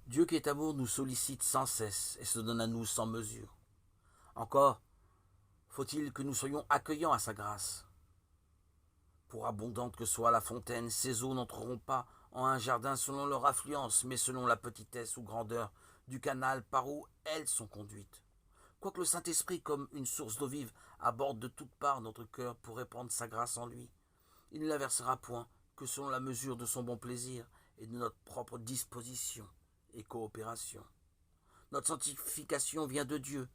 Dieu qui est amour nous sollicite sans cesse et se donne à nous sans mesure. Encore, faut-il que nous soyons accueillants à sa grâce. Pour abondante que soit la fontaine, ses eaux n'entreront pas en un jardin selon leur affluence, mais selon la petitesse ou grandeur du canal par où elles sont conduites. Quoique le Saint-Esprit, comme une source d'eau vive, aborde de toutes parts notre cœur pour répandre sa grâce en lui, il ne la versera point que selon la mesure de son bon plaisir et de notre propre disposition et coopération. Notre sanctification vient de Dieu,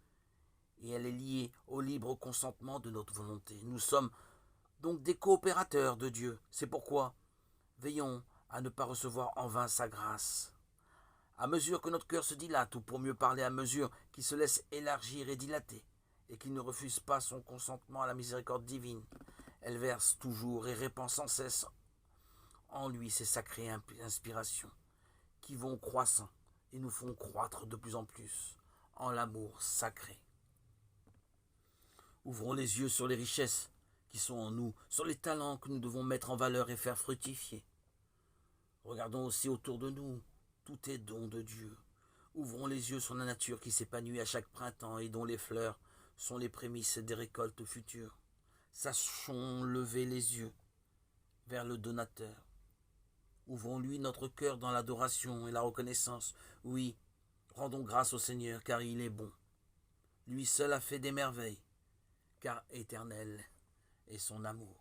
et elle est liée au libre consentement de notre volonté. Nous sommes donc des coopérateurs de Dieu. C'est pourquoi veillons à ne pas recevoir en vain sa grâce. À mesure que notre cœur se dilate, ou pour mieux parler, à mesure qu'il se laisse élargir et dilater, et qu'il ne refuse pas son consentement à la miséricorde divine, elle verse toujours et répand sans cesse en lui ces sacrées inspirations, qui vont croissant et nous font croître de plus en plus en l'amour sacré. Ouvrons les yeux sur les richesses qui sont en nous, sur les talents que nous devons mettre en valeur et faire fructifier. Regardons aussi autour de nous, tout est don de Dieu. Ouvrons les yeux sur la nature qui s'épanouit à chaque printemps et dont les fleurs sont les prémices des récoltes futures. Sachons lever les yeux vers le donateur. Ouvrons-lui notre cœur dans l'adoration et la reconnaissance. Oui, rendons grâce au Seigneur, car il est bon. Lui seul a fait des merveilles, car éternel est son amour.